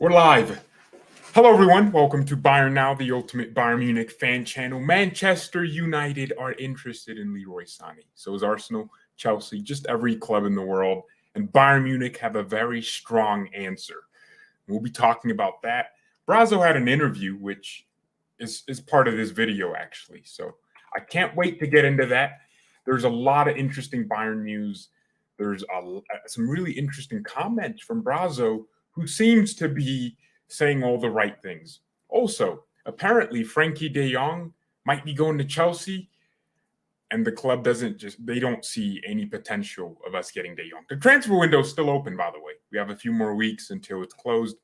We're live. Hello, everyone. Welcome to BayernNow, the ultimate Bayern Munich fan channel. Manchester United are interested in Leroy Sané. So is Arsenal, Chelsea, just every club in the world. And Bayern Munich have a very strong answer. We'll be talking about that. Brazzo had an interview, which is part of this video, actually. So I can't wait to get into that. There's a lot of interesting Bayern news. There's some really interesting comments from Brazzo, who seems to be saying all the right things. Also, apparently, Frankie de Jong might be going to Chelsea, and the club they don't see any potential of us getting de Jong. The transfer window is still open, by the way. We have a few more weeks until it's closed.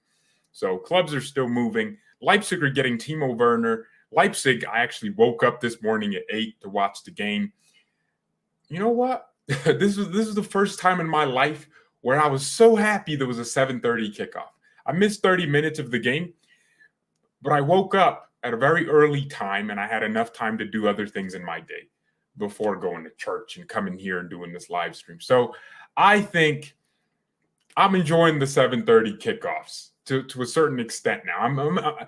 So clubs are still moving. Leipzig are getting Timo Werner. Leipzig, I actually woke up this morning at 8 to watch the game. You know what? This was the first time in my life where I was so happy there was a 7:30 kickoff. I missed 30 minutes of the game, but I woke up at a very early time and I had enough time to do other things in my day before going to church and coming here and doing this live stream. So I think I'm enjoying the 7:30 kickoffs to a certain extent now.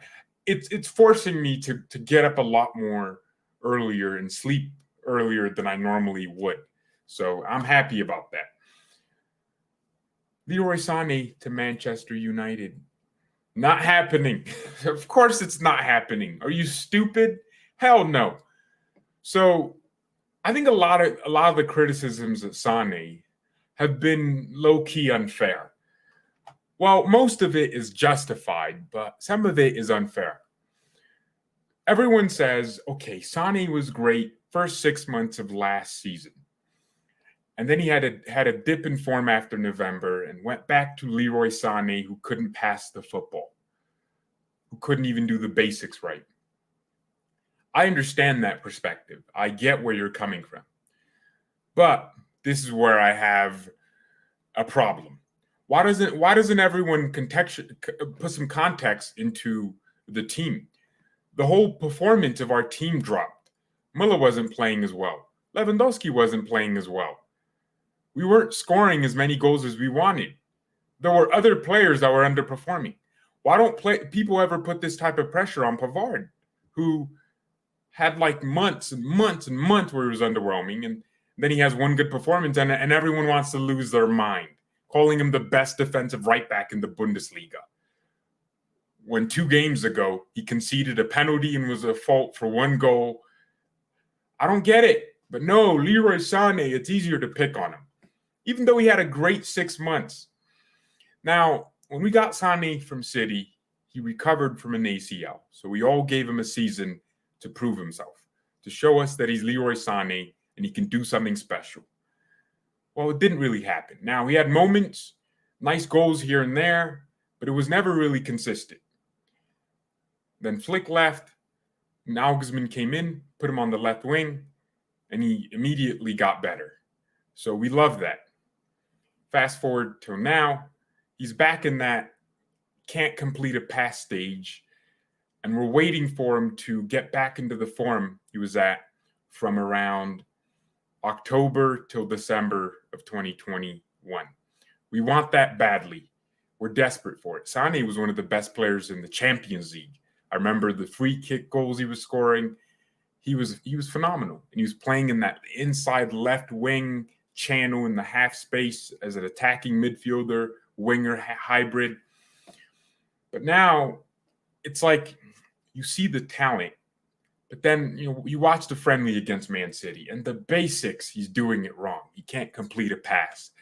It's forcing me to get up a lot more earlier and sleep earlier than I normally would. So I'm happy about that. Leroy Sané to Manchester United. Not happening. Of course it's not happening. Are you stupid? Hell no. So I think a lot of the criticisms of Sané have been low-key unfair. Well, most of it is justified, but some of it is unfair. Everyone says, okay, Sané was great first 6 months of last season. And then he had a dip in form after November and went back to Leroy Sané, who couldn't pass the football, who couldn't even do the basics right. I understand that perspective. I get where you're coming from. But this is where I have a problem. Why doesn't everyone put some context into the team? The whole performance of our team dropped. Müller wasn't playing as well. Lewandowski wasn't playing as well. We weren't scoring as many goals as we wanted. There were other players that were underperforming. Why don't people ever put this type of pressure on Pavard, who had like months and months and months where he was underwhelming, and then he has one good performance, and everyone wants to lose their mind, calling him the best defensive right back in the Bundesliga. When 2 games ago, he conceded a penalty and was at fault for 1 goal. I don't get it. But no, Leroy Sané, it's easier to pick on him, even though he had a great 6 months. Now, when we got Sané from City, he recovered from an ACL. So we all gave him a season to prove himself, to show us that he's Leroy Sané and he can do something special. Well, it didn't really happen. Now, he had moments, nice goals here and there, but it was never really consistent. Then Flick left, Nagelsmann came in, put him on the left wing, and he immediately got better. So we love that. Fast forward till now, he's back in that can't complete a pass stage, and we're waiting for him to get back into the form he was at from around October till December of 2021. We want that badly. We're desperate for it. Sané was one of the best players in the Champions League. I remember the free kick goals he was scoring. He was phenomenal. And he was playing in that inside left wing channel in the half space as an attacking midfielder, winger hybrid. But now it's like you see the talent, but then you watch the friendly against Man City and the basics, he's doing it wrong. He can't complete a pass.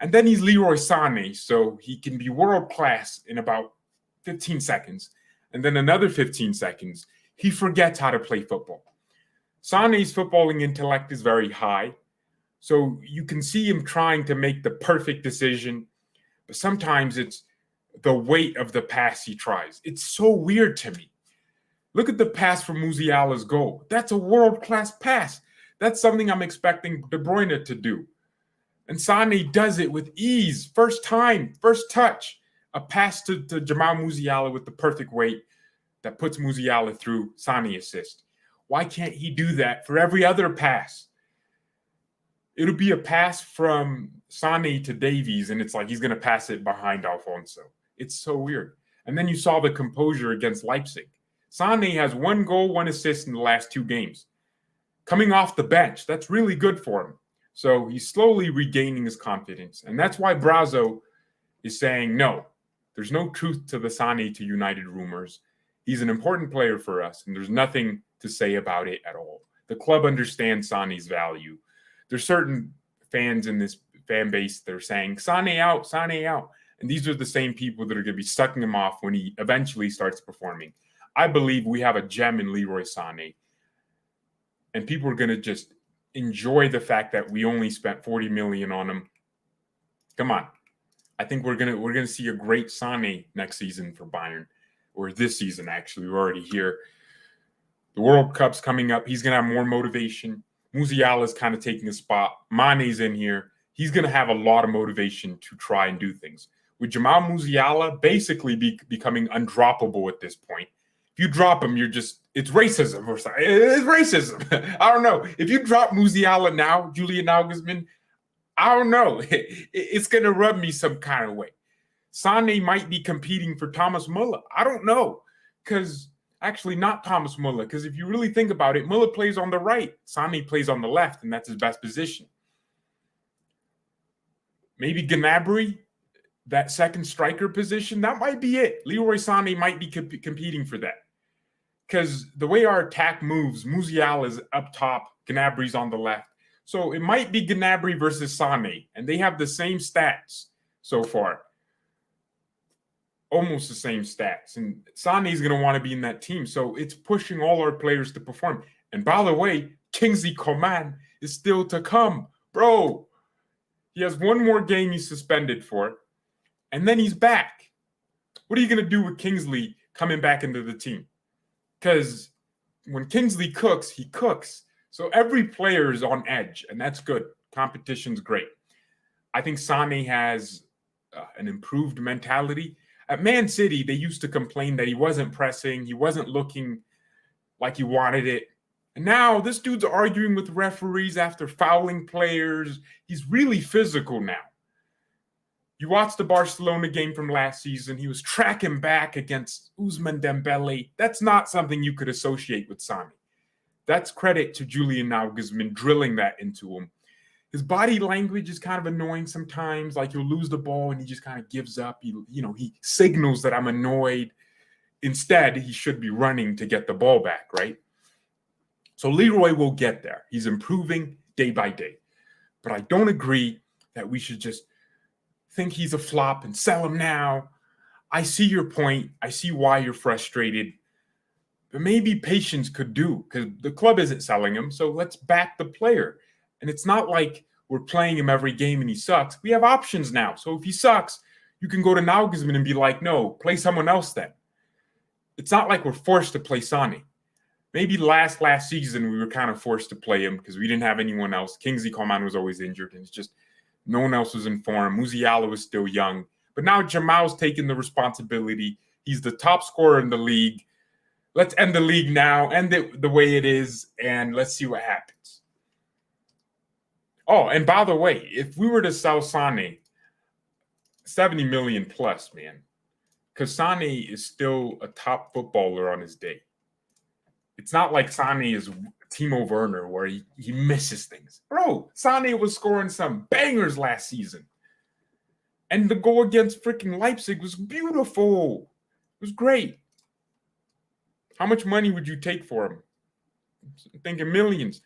And then he's Leroy Sané, so he can be world class in about 15 seconds. And then another 15 seconds, he forgets how to play football. Sané's footballing intellect is very high, so you can see him trying to make the perfect decision, but sometimes it's the weight of the pass he tries. It's so weird to me. Look at the pass for Musiala's goal. That's a world-class pass. That's something I'm expecting De Bruyne to do. And Sané does it with ease. First time, first touch. A pass to Jamal Musiala with the perfect weight that puts Musiala through. Sané assist. Why can't he do that for every other pass? It'll be a pass from Sané to Davies, and it's like he's going to pass it behind Alfonso. It's so weird. And then you saw the composure against Leipzig. Sané has 1 goal, 1 assist in the last 2 games. Coming off the bench, that's really good for him. So he's slowly regaining his confidence. And that's why Brazo is saying, no, there's no truth to the Sané to United rumors. He's an important player for us, and there's nothing to say about it at all. The club understands Sané's value. There's certain fans in this fan base that are saying, Sané out, Sané out. And these are the same people that are going to be sucking him off when he eventually starts performing. I believe we have a gem in Leroy Sané. And people are going to just enjoy the fact that we only spent 40 million on him. Come on. I think we're gonna see a great Sané next season for Bayern. Or this season, actually. We're already here. The World Cup's coming up. He's going to have more motivation. Musiala's kind of taking a spot. Mane's in here. He's going to have a lot of motivation to try and do things. With Jamal Musiala basically becoming undroppable at this point. If you drop him, it's racism or something. It's racism. I don't know. If you drop Musiala now, Julian Nagelsmann, I don't know. It's going to rub me some kind of way. Sané might be competing for Thomas Müller. I don't know. Because actually not Thomas Müller. Because if you really think about it, Müller plays on the right. Sané plays on the left, and that's his best position. Maybe Gnabry, that second striker position, that might be it. Leroy Sané might be competing for that. Because the way our attack moves, Musiala is up top, Gnabry's on the left. So it might be Gnabry versus Sané, and they have the same stats so far. Almost the same stats. And Sané's going to want to be in that team. So it's pushing all our players to perform. And by the way, Kingsley Coman is still to come. Bro, he has 1 more game he's suspended for. And then he's back. What are you going to do with Kingsley coming back into the team? Because when Kingsley cooks, he cooks. So every player is on edge, and that's good. Competition's great. I think Sané has an improved mentality. At Man City, they used to complain that he wasn't pressing, he wasn't looking like he wanted it. And now this dude's arguing with referees after fouling players. He's really physical now. You watched the Barcelona game from last season. He was tracking back against Ousmane Dembele. That's not something you could associate with Sané. That's credit to Julian Nagelsmann drilling that into him. His body language is kind of annoying sometimes. Like he'll lose the ball and he just kind of gives up. He signals that I'm annoyed. Instead, he should be running to get the ball back, right? So Leroy will get there. He's improving day by day. But I don't agree that we should just think he's a flop and sell him now. I see your point. I see why you're frustrated. But maybe patience could do, because the club isn't selling him. So let's back the player. And it's not like we're playing him every game and he sucks. We have options now. So if he sucks, you can go to Nagelsmann and be like, no, play someone else then. It's not like we're forced to play Sané. Maybe last season we were kind of forced to play him because we didn't have anyone else. Kingsley Coman was always injured, and it's just no one else was in form. Musiala was still young. But now Jamal's taking the responsibility. He's the top scorer in the league. Let's end the league now, end it the way it is, and let's see what happens. Oh, and by the way, if we were to sell Sané, 70 million plus, man, because Sané is still a top footballer on his day. It's not like Sané is Timo Werner where he misses things. Bro, Sané was scoring some bangers last season. And the goal against freaking Leipzig was beautiful. It was great. How much money would you take for him? I'm thinking millions.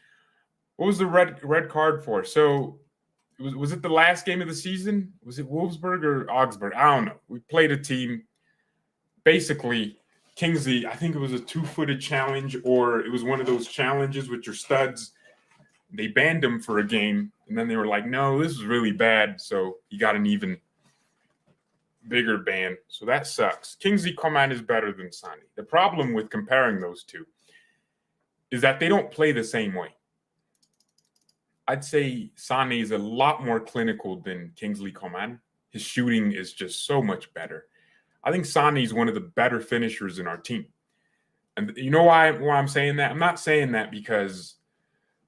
What was the red card for? So was it the last game of the season? Was it Wolfsburg or Augsburg? I don't know. We played a team. Basically, Kingsley, I think it was a 2-footed challenge, or it was one of those challenges with your studs. They banned him for a game, and then they were like, no, this is really bad. So he got an even bigger ban. So that sucks. Kingsley Coman is better than Sané. The problem with comparing those two is that they don't play the same way. I'd say Sané is a lot more clinical than Kingsley Coman. His shooting is just so much better. I think Sané is one of the better finishers in our team. And you know why I'm saying that? I'm not saying that because,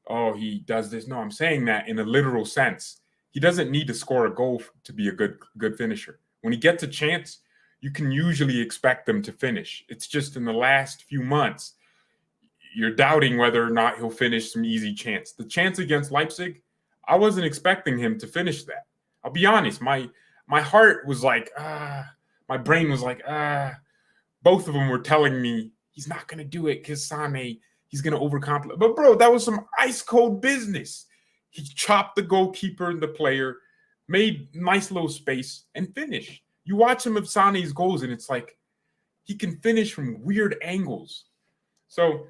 oh, he does this. No, I'm saying that in a literal sense. He doesn't need to score a goal to be a good finisher. When he gets a chance, you can usually expect them to finish. It's just in the last few months, you're doubting whether or not he'll finish some easy chance. The chance against Leipzig, I wasn't expecting him to finish that. I'll be honest, my heart was like, my brain was like, both of them were telling me he's not going to do it because Sané, he's going to overcomplicate. But, bro, that was some ice-cold business. He chopped the goalkeeper and the player, made nice little space, and finished. You watch some of Sané's goals, and it's like he can finish from weird angles. So,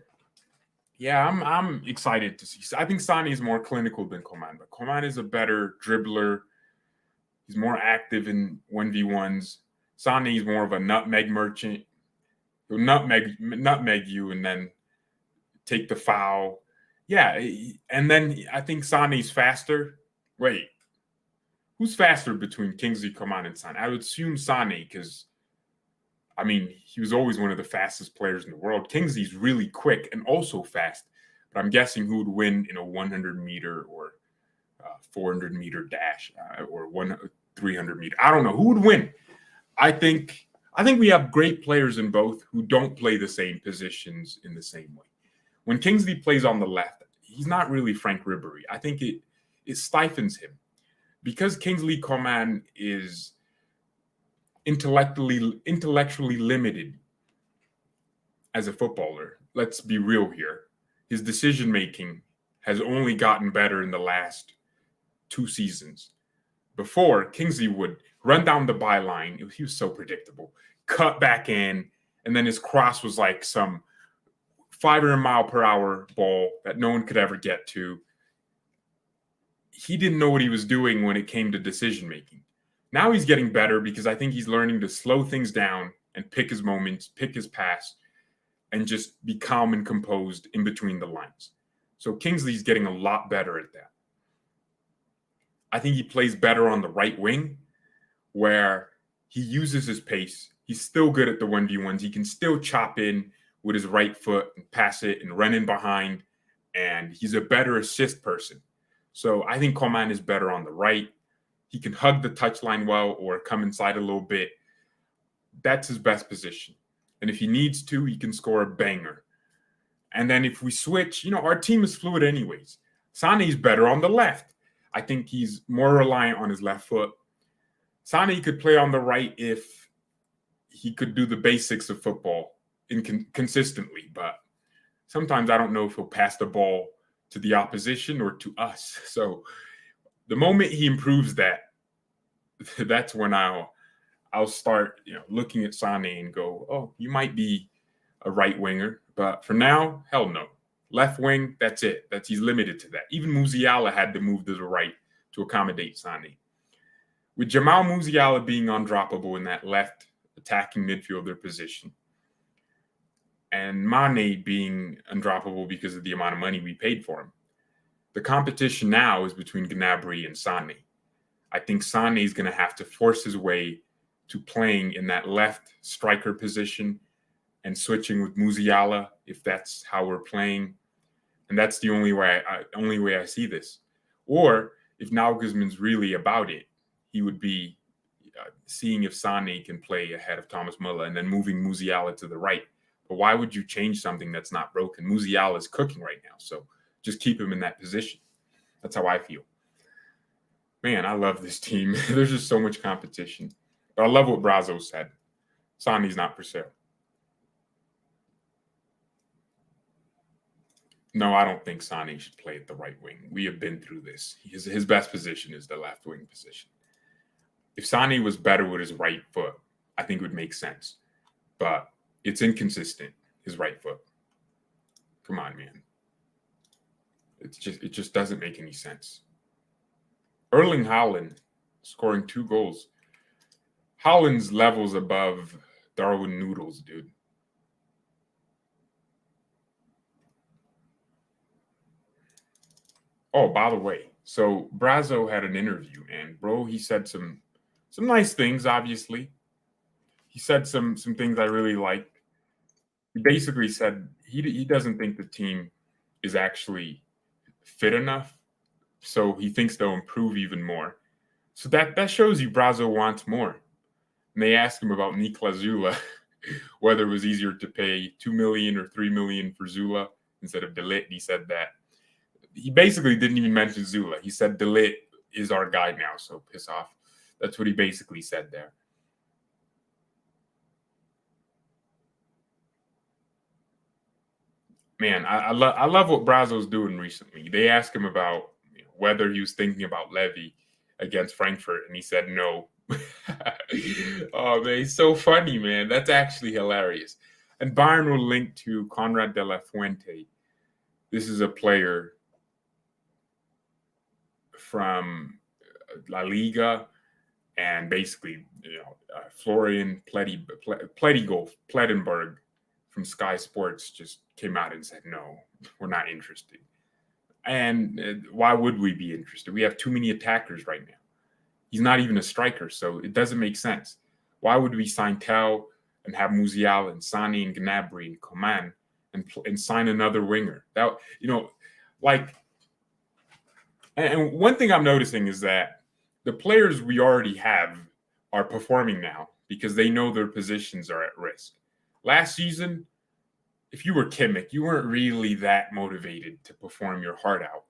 yeah, I'm excited to see. I think Sané is more clinical than Coman, but Coman is a better dribbler. He's more active in 1v1s. Sané is more of a nutmeg merchant. He'll nutmeg you and then take the foul. Yeah, and then I think Sané's faster. Wait, who's faster between Kingsley Coman and Sané? I would assume Sané because, I mean, he was always one of the fastest players in the world. Kingsley's really quick and also fast, but I'm guessing who would win in a 100-meter or 400-meter dash or 300-meter. I don't know who would win. I think we have great players in both who don't play the same positions in the same way. When Kingsley plays on the left, he's not really Frank Ribery. I think it stifles him. Because Kingsley Coman is intellectually limited as a footballer, let's be real here. His decision-making has only gotten better in the last 2 seasons. Before, Kingsley would run down the byline. He was so predictable. Cut back in, and then his cross was like some 500-mile-per-hour ball that no one could ever get to. He didn't know what he was doing when it came to decision-making. Now he's getting better because I think he's learning to slow things down and pick his moments, pick his pass, and just be calm and composed in between the lines. So Kingsley's getting a lot better at that. I think he plays better on the right wing where he uses his pace. He's still good at the 1v1s. He can still chop in with his right foot and pass it and run in behind. And he's a better assist person. So I think Coman is better on the right. He can hug the touchline well or come inside a little bit. That's his best position. And if he needs to, he can score a banger. And then if we switch, our team is fluid anyways. Sané's better on the left. I think he's more reliant on his left foot. Sané could play on the right if he could do the basics of football consistently. But sometimes I don't know if he'll pass the ball to the opposition or to us. So the moment he improves that, that's when I'll start, looking at Sané and go, oh, you might be a right winger. But for now, hell no. Left wing, that's it. He's limited to that. Even Musiala had to move to the right to accommodate Sané. With Jamal Musiala being undroppable in that left attacking midfielder position, and Mane being undroppable because of the amount of money we paid for him, the competition now is between Gnabry and Sané. I think Sané is going to have to force his way to playing in that left striker position and switching with Musiala if that's how we're playing. And that's the only way I see this. Or if Nagelsmann's really about it, he would be seeing if Sané can play ahead of Thomas Müller and then moving Musiala to the right. But why would you change something that's not broken? Musiala is cooking right now, so just keep him in that position. That's how I feel. Man, I love this team. There's just so much competition. But I love what Brazo said. Sané's not for sale. No, I don't think Sané should play at the right wing. We have been through this. His best position is the left wing position. If Sané was better with his right foot, I think it would make sense. But it's inconsistent, his right foot. Come on, man. It just doesn't make any sense. Erling Haaland scoring 2 goals. Haaland's levels above Darwin Noodles, dude. Oh, by the way, so Brazo had an interview, and bro, he said some nice things, obviously. He said some things I really liked. He basically said he doesn't think the team is actually fit enough, so he thinks they'll improve even more. So that shows you Brazo wants more. And they asked him about Niklas Zula, whether it was easier to pay $2 million or $3 million for Zula instead of De Ligt. He said that. He basically didn't even mention Zula. He said De Ligt is our guy now, so piss off. That's what he basically said there. Man, I love what Brazo's doing recently. They asked him about whether he was thinking about Levy against Frankfurt, and he said no. Oh, man, he's so funny, man. That's actually hilarious. And Bayern will link to Conrad de la Fuente. This is a player from La Liga, and basically, Florian Plettenberg from Sky Sports just came out and said, no, we're not interested. And why would we be interested? We have too many attackers right now. He's not even a striker, so it doesn't make sense. Why would we sign Tel and have Musiala and Sané and Gnabry and Coman and sign another winger? That, and one thing I'm noticing is that the players we already have are performing now because they know their positions are at risk. Last season, if you were Kimmich, you weren't really that motivated to perform your heart out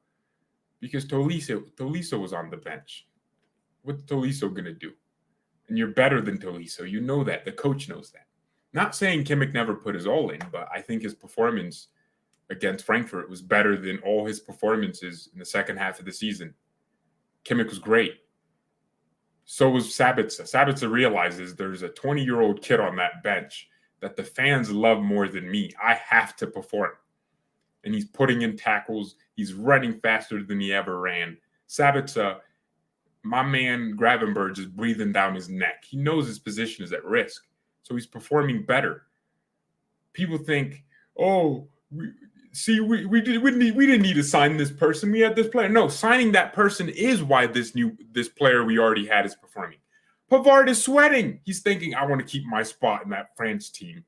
because Tolisso was on the bench. What's Tolisso going to do? And you're better than Tolisso. You know that. The coach knows that. Not saying Kimmich never put his all in, but I think his performance against Frankfurt was better than all his performances in the second half of the season. Kimmich was great. So was Sabitzer. Sabitzer realizes there's a 20-year-old kid on that bench that the fans love more than me. I have to perform. And he's putting in tackles. He's running faster than he ever ran. Sabitzer, my man Gravenberch is breathing down his neck. He knows his position is at risk. So he's performing better. People think, oh, we didn't need to sign this person. We had this player. No, signing that person is why this player we already had is performing. Pavard is sweating. He's thinking, I want to keep my spot in that France team.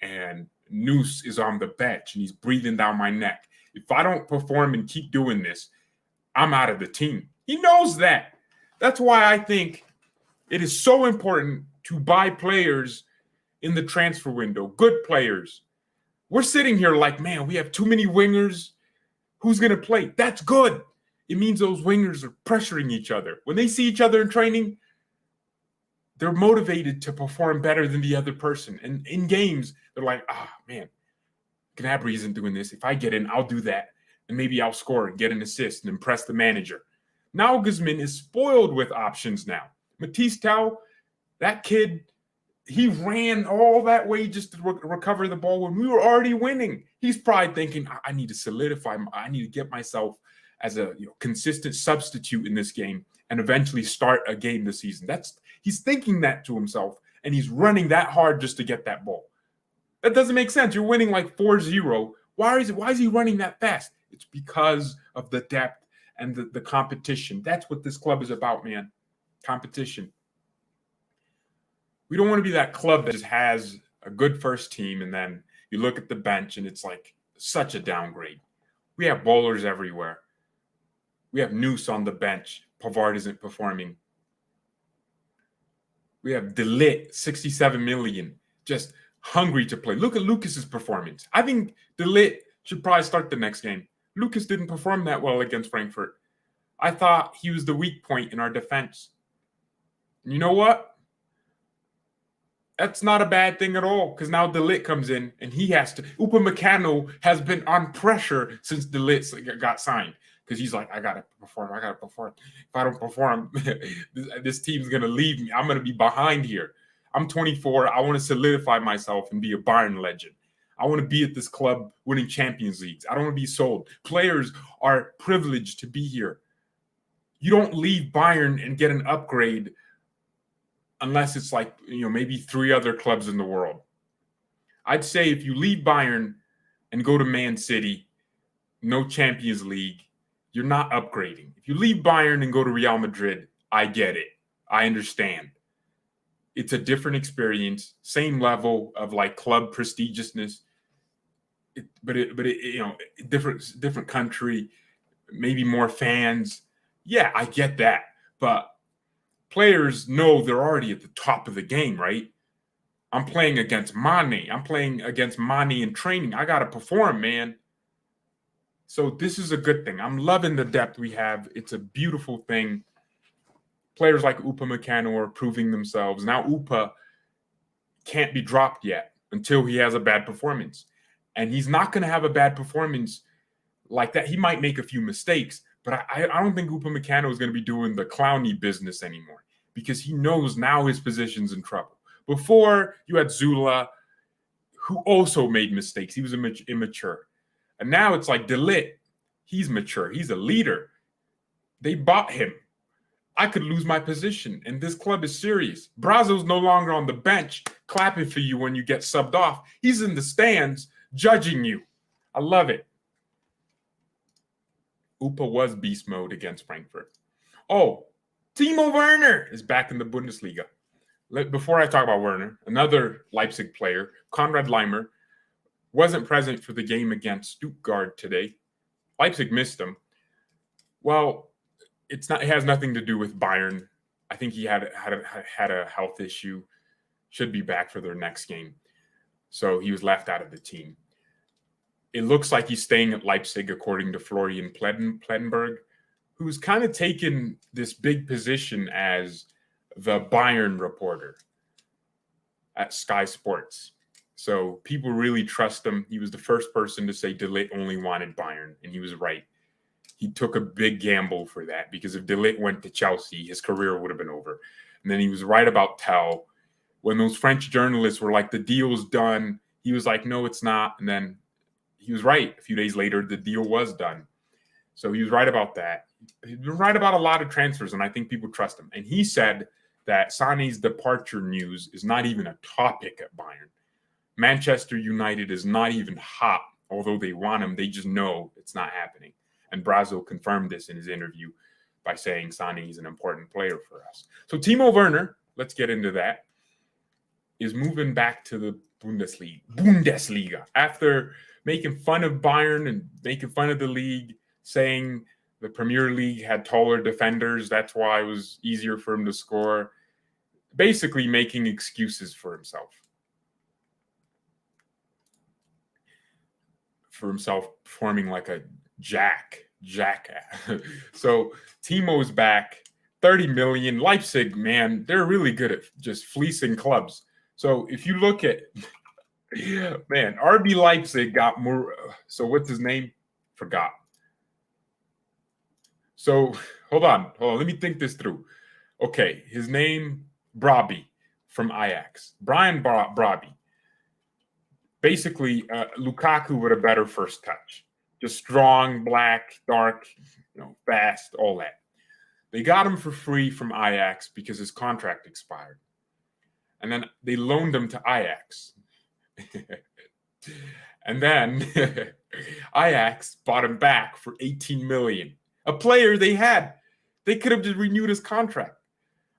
And Noose is on the bench, and he's breathing down my neck. If I don't perform and keep doing this, I'm out of the team. He knows that. That's why I think it is so important to buy players in the transfer window, good players. We're sitting here like, man, we have too many wingers. Who's going to play? That's good. It means those wingers are pressuring each other. When they see each other in training, they're motivated to perform better than the other person. And in games, they're like, man, Gnabry isn't doing this. If I get in, I'll do that. And maybe I'll score and get an assist and impress the manager. Nagelsmann is spoiled with options now. Matisse Tel, that kid, he ran all that way just to recover the ball when we were already winning. He's probably thinking, I need to solidify. I need to get myself as a consistent substitute in this game and eventually start a game this season. He's thinking that to himself, and he's running that hard just to get that ball. That doesn't make sense. You're winning like 4-0. Why is he running that fast? It's because of the depth and the competition. That's what this club is about, man. Competition. We don't want to be that club that just has a good first team, and then you look at the bench, and it's like such a downgrade. We have bowlers everywhere. We have Noose on the bench. Pavard isn't performing. We have De Ligt, 67 million, just hungry to play. Look at Lucas's performance. I think De Ligt should probably start the next game. Lucas didn't perform that well against Frankfurt. I thought he was the weak point in our defense. And you know what? That's not a bad thing at all, because now De Ligt comes in and he has to. Upamecano has been on pressure since De Ligt got signed, because he's like, I got to perform. If I don't perform, this team's going to leave me. I'm going to be behind here. I'm 24. I want to solidify myself and be a Bayern legend. I want to be at this club winning Champions Leagues. I don't want to be sold. Players are privileged to be here. You don't leave Bayern and get an upgrade unless it's like, maybe 3 other clubs in the world. I'd say if you leave Bayern and go to Man City, no Champions League, you're not upgrading. If you leave Bayern and go to Real Madrid, I get it. I understand. It's a different experience, same level of like club prestigiousness, but different country, maybe more fans. Yeah, I get that. But players know they're already at the top of the game, right? I'm playing against Mane. I'm playing against Mane in training. I got to perform, man. So this is a good thing. I'm loving the depth we have. It's a beautiful thing. Players like Upamecano are proving themselves. Now Upa can't be dropped yet until he has a bad performance. And he's not going to have a bad performance like that. He might make a few mistakes, but I don't think Upamecano is going to be doing the clowny business anymore because he knows now his position's in trouble. Before, you had Zula, who also made mistakes. He was immature. And now it's like De Ligt. He's mature. He's a leader. They bought him. I could lose my position, and this club is serious. Brazo's no longer on the bench clapping for you when you get subbed off. He's in the stands judging you. I love it. Upa was beast mode against Frankfurt. Oh, Timo Werner is back in the Bundesliga. Before I talk about Werner, another Leipzig player, Konrad Leimer, wasn't present for the game against Stuttgart today. Leipzig missed him. Well, it has nothing to do with Bayern. I think he had a health issue. Should be back for their next game. So he was left out of the team. It looks like he's staying at Leipzig, according to Florian Plettenberg, who's kind of taken this big position as the Bayern reporter at Sky Sports. So people really trust him. He was the first person to say De Ligt only wanted Bayern, and he was right. He took a big gamble for that because if De Ligt went to Chelsea, his career would have been over. And then he was right about Tel. When those French journalists were like, the deal's done, he was like, no, it's not. And then he was right. A few days later, the deal was done. So he was right about that. He was right about a lot of transfers, and I think people trust him. And he said that Sané's departure news is not even a topic at Bayern. Manchester United is not even hot, although they want him. They just know it's not happening. And Brazo confirmed this in his interview by saying Sané is an important player for us. So Timo Werner, let's get into that, is moving back to the Bundesliga after making fun of Bayern and making fun of the league, saying the Premier League had taller defenders. That's why it was easier for him to score. Basically making excuses for himself. For himself performing like a jackass. So Timo's back. 30 million. Leipzig, man, they're really good at just fleecing clubs. So if you look at, man, RB Leipzig got more. So what's his name? Forgot. So hold on. Let me think this through. Okay, his name, Brobby from Ajax. Brian Brobby. Basically, Lukaku with a better first touch. Just strong, black, dark, fast, all that. They got him for free from Ajax because his contract expired. And then they loaned him to Ajax. And then Ajax bought him back for 18 million. A player they had. They could have just renewed his contract.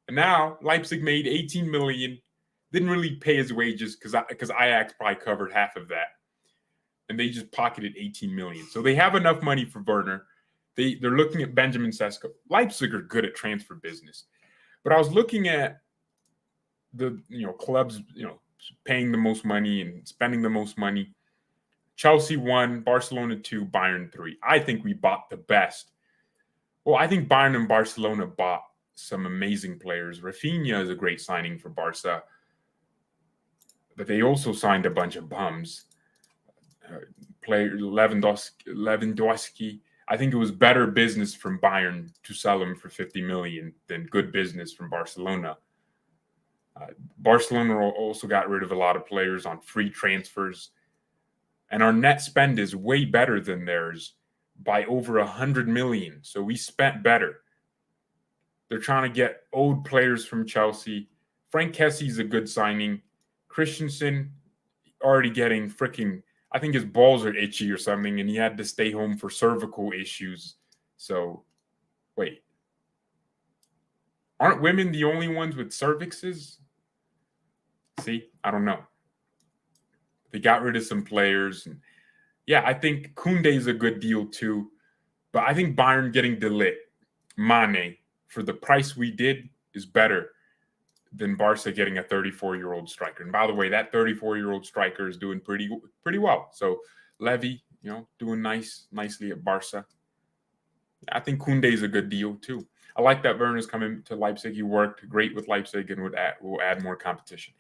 And now Leipzig made 18 million. Didn't really pay his wages because Ajax probably covered half of that. And they just pocketed 18 million. So they have enough money for Werner. They're looking at Benjamin Sesko. Leipzig are good at transfer business. But I was looking at the clubs, paying the most money and spending the most money. Chelsea 1, Barcelona 2, Bayern 3. I think we bought the best. Well, I think Bayern and Barcelona bought some amazing players. Rafinha is a great signing for Barca. But they also signed a bunch of bums. Player Lewandowski. I think it was better business from Bayern to sell him for 50 million than good business from Barcelona. Barcelona also got rid of a lot of players on free transfers. And our net spend is way better than theirs by over 100 million. So we spent better. They're trying to get old players from Chelsea. Frank Kessie's a good signing. Christensen already getting freaking, I think his balls are itchy or something, and he had to stay home for cervical issues. So, wait. Aren't women the only ones with cervixes? See, I don't know. They got rid of some players. And yeah, I think Koundé is a good deal too. But I think Bayern getting De Ligt, Mane, for the price we did is better than Barca getting a 34-year-old striker. And by the way, that 34-year-old striker is doing pretty well. So Levy, doing nicely at Barca. I think Koundé is a good deal too. I like that Werner's coming to Leipzig. He worked great with Leipzig and will add more competition.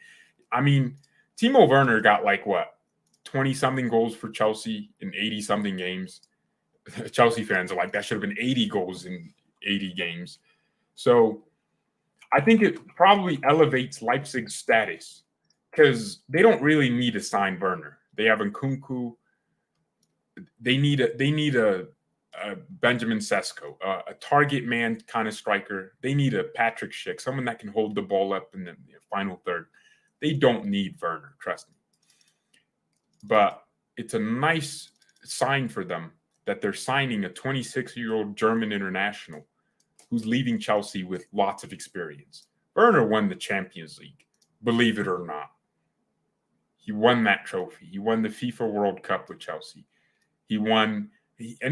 I mean, Timo Werner got 20-something goals for Chelsea in 80-something games. Chelsea fans are like, that should have been 80 goals in 80 games. So I think it probably elevates Leipzig's status because they don't really need to sign Werner. They have Nkunku. They need a Benjamin Sesko, a target man kind of striker. They need a Patrick Schick, someone that can hold the ball up in the final third. They don't need Werner, trust me. But it's a nice sign for them that they're signing a 26-year-old German international who's leaving Chelsea with lots of experience. Werner won the Champions League, believe it or not. He won that trophy. He won the FIFA World Cup with Chelsea. He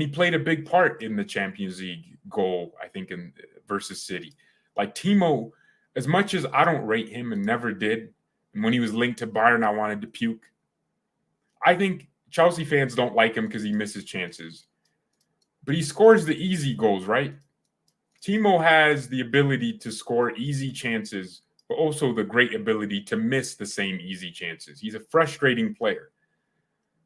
played a big part in the Champions League goal, I think, versus City. Timo, as much as I don't rate him and never did, and when he was linked to Bayern, I wanted to puke. I think Chelsea fans don't like him because he misses chances. But he scores the easy goals, right? Timo has the ability to score easy chances, but also the great ability to miss the same easy chances. He's a frustrating player.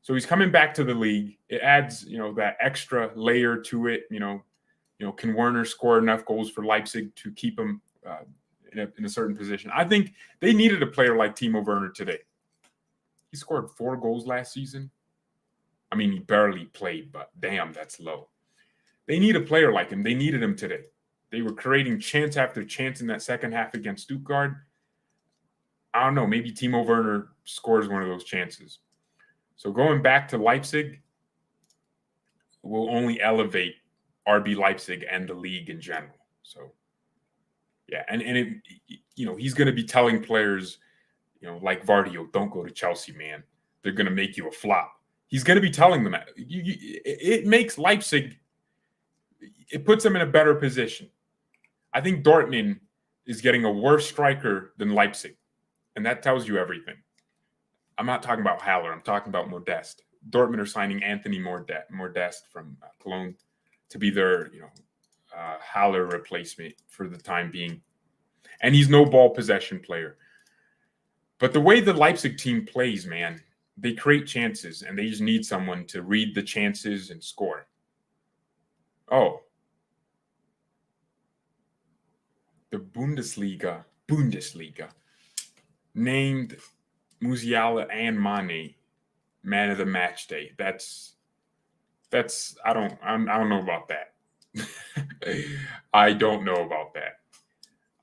So he's coming back to the league. It adds, that extra layer to it. Can Werner score enough goals for Leipzig to keep him in a certain position? I think they needed a player like Timo Werner today. He scored 4 goals last season. I mean, he barely played, but damn, that's low. They need a player like him. They needed him today. They were creating chance after chance in that second half against Stuttgart. I don't know. Maybe Timo Werner scores one of those chances. So going back to Leipzig will only elevate RB Leipzig and the league in general. So, yeah, and he's going to be telling players, like Vardio, don't go to Chelsea, man. They're going to make you a flop. He's going to be telling them that. It makes Leipzig, it puts them in a better position. I think Dortmund is getting a worse striker than Leipzig, and that tells you everything. I'm not talking about Haller. I'm talking about Modeste. Dortmund are signing Anthony Modeste from Cologne to be their, Haller replacement for the time being. And he's no ball possession player. But the way the Leipzig team plays, man, they create chances, and they just need someone to read the chances and score. Oh. The Bundesliga named Musiala and Mane man of the match day. That's I don't know about that. I don't know about that.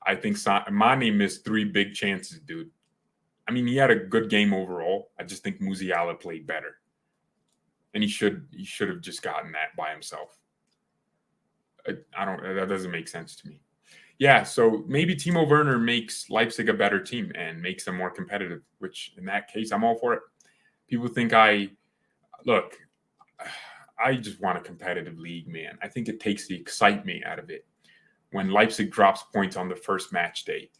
I think Mane missed 3 big chances, dude. I mean, he had a good game overall. I just think Musiala played better. And he should have just gotten that by himself. That doesn't make sense to me. Yeah, so maybe Timo Werner makes Leipzig a better team and makes them more competitive, which in that case, I'm all for it. People think I just want a competitive league, man. I think it takes the excitement out of it. When Leipzig drops points on the first match day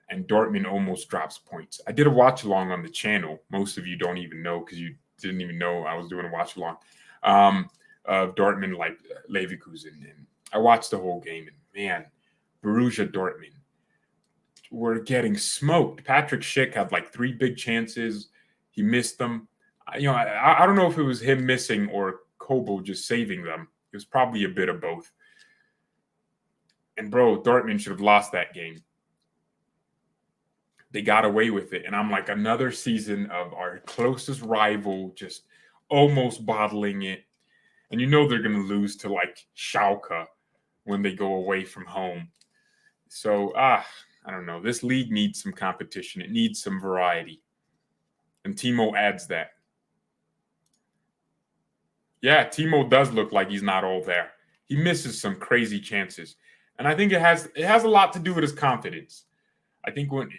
and Dortmund almost drops points. I did a watch along on the channel. Most of you don't even know because you didn't even know I was doing a watch along of Dortmund Leverkusen. And I watched the whole game, and man, Borussia Dortmund were getting smoked. Patrick Schick had 3 big chances. He missed them. I don't know if it was him missing or Kobo just saving them. It was probably a bit of both. And, bro, Dortmund should have lost that game. They got away with it. And I'm like, another season of our closest rival just almost bottling it. And they're going to lose to, Schalke when they go away from home. So, I don't know. This league needs some competition. It needs some variety. And Timo adds that. Yeah, Timo does look like he's not all there. He misses some crazy chances. And I think it has a lot to do with his confidence. I think it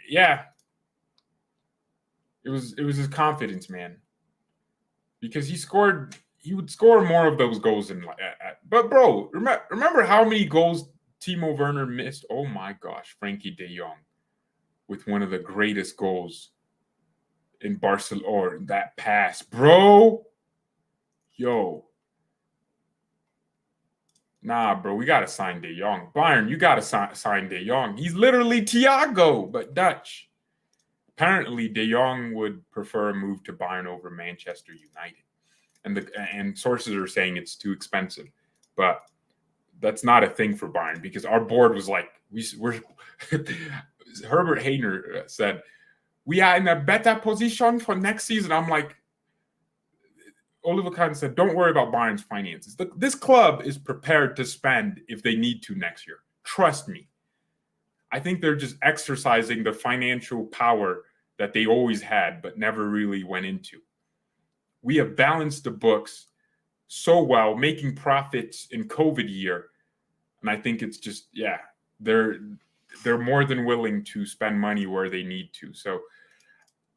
was his confidence, man. Because he would score more of those goals but bro, remember how many goals Timo Werner missed, oh my gosh, Frankie de Jong with one of the greatest goals in Barcelona, or that pass. Bro, yo. Nah, bro, we got to sign de Jong. Bayern, you got to sign de Jong. He's literally Thiago, but Dutch. Apparently, de Jong would prefer a move to Bayern over Manchester United. And sources are saying it's too expensive. But that's not a thing for Bayern, because our board was like, we're Herbert Hayner said, we are in a better position for next season. I'm like, Oliver Kahn said, don't worry about Bayern's finances. This club is prepared to spend if they need to next year. Trust me. I think they're just exercising the financial power that they always had, but never really went into. We have balanced the books so well, making profits in COVID year. And I think it's just, yeah, they're more than willing to spend money where they need to. So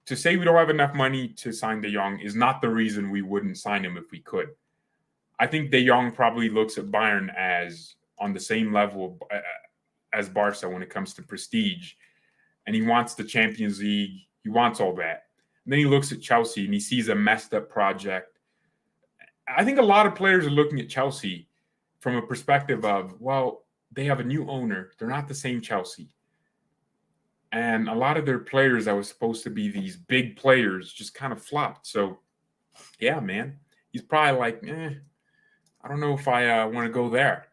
to say we don't have enough money to sign de Jong is not the reason we wouldn't sign him if we could. I think de Jong probably looks at Bayern as on the same level as Barca when it comes to prestige. And he wants the Champions League. He wants all that. And then he looks at Chelsea and he sees a messed up project. I think a lot of players are looking at Chelsea from a perspective of, well, they have a new owner. They're not the same Chelsea. And a lot of their players that was supposed to be these big players just kind of flopped. So, yeah, man, he's probably like, I don't know if I want to go there.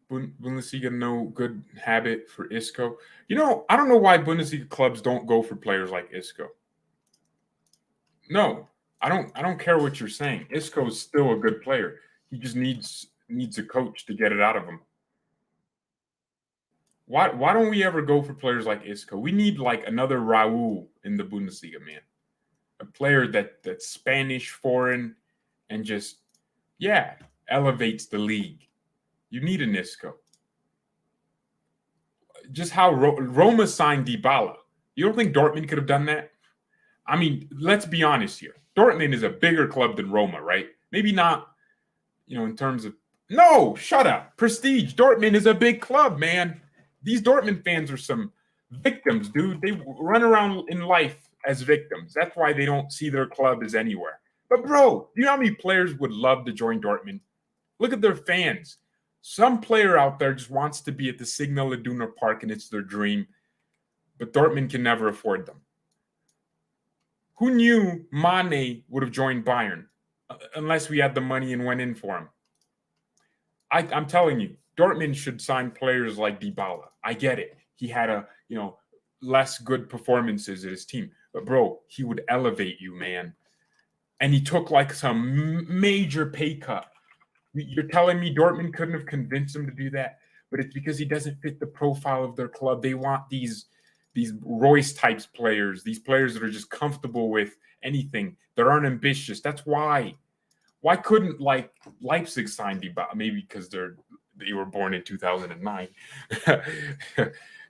Bundesliga, no good habit for Isco. You know, I don't know why Bundesliga clubs don't go for players like Isco. No, I don't care what you're saying. Isco is still a good player. He just needs a coach to get it out of him. Why don't we ever go for players like Isco? We need like another Raul in the Bundesliga, man. A player that's Spanish, foreign, and just, yeah, elevates the league. You need an Isco. Just how Roma signed Dybala. You don't think Dortmund could have done that? I mean, let's be honest here. Dortmund is a bigger club than Roma, right? Maybe not, in terms of... No, shut up. Prestige. Dortmund is a big club, man. These Dortmund fans are some victims, dude. They run around in life as victims. That's why they don't see their club as anywhere. But, bro, do you know how many players would love to join Dortmund? Look at their fans. Some player out there just wants to be at the Signal Iduna Park, and it's their dream. But Dortmund can never afford them. Who knew Mane would have joined Bayern unless we had the money and went in for him? I'm telling you, Dortmund should sign players like Dybala. I get it. He had less good performances at his team. But, bro, he would elevate you, man. And he took like some major pay cut. You're telling me Dortmund couldn't have convinced him to do that? But it's because he doesn't fit the profile of their club. They want these Royce types players, these players that are just comfortable with anything, that aren't ambitious. That's why. Why couldn't like Leipzig sign Dybala? Maybe because they were born in 2009.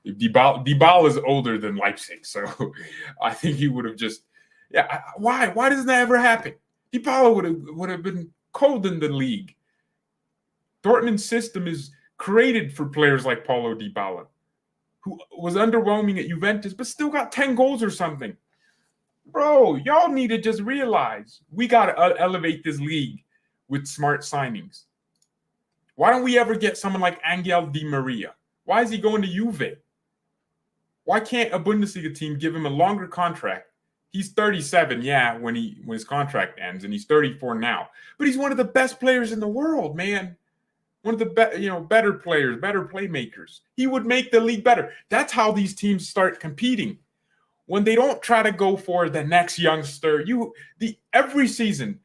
Dybala is older than Leipzig, so I think he would have just. Yeah, why? Why doesn't that ever happen? Dybala would have been cold in the league. Dortmund's system is created for players like Paulo Dybala, who was underwhelming at Juventus, but still got 10 goals or something. Bro, y'all need to just realize we got to elevate this league with smart signings. Why don't we ever get someone like Angel Di Maria? Why is he going to Juve? Why can't a Bundesliga team give him a longer contract? He's 37, yeah, when his contract ends, and he's 34 now. But he's one of the best players in the world, man. One of the better players, better playmakers. He would make the league better. That's how these teams start competing. When they don't try to go for the next youngster, every season,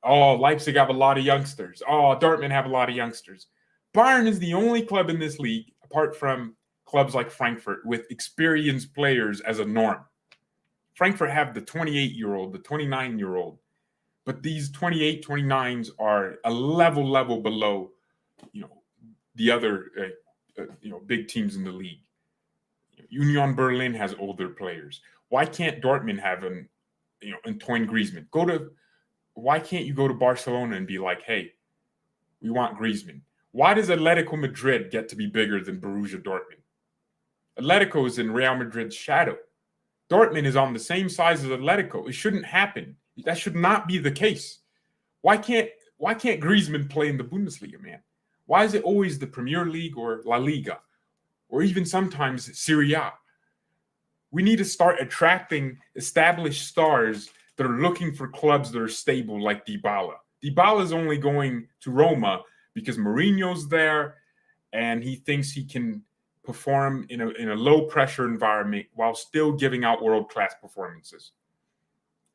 Leipzig have a lot of youngsters. Dortmund have a lot of youngsters. Bayern is the only club in this league, apart from clubs like Frankfurt, with experienced players as a norm. Frankfurt have the 28-year-old, the 29-year-old. But these 28, 29s are a level below, the other, big teams in the league. Union Berlin has older players. Why can't Dortmund have Antoine Griezmann? Why can't you go to Barcelona and be like, hey, We want Griezmann. Why does Atletico Madrid get to be bigger than Borussia Dortmund? Atletico is in Real Madrid's shadow. Dortmund is on the same size as Atletico. It shouldn't happen. That should not be the case. Why can't Griezmann play in the Bundesliga, man? Why is it always the Premier League or La Liga, or even sometimes Serie A? We need to start attracting established stars that are looking for clubs that are stable, like Dybala. Dybala is only going to Roma because Mourinho's there, and he thinks he can perform in a low-pressure environment while still giving out world-class performances.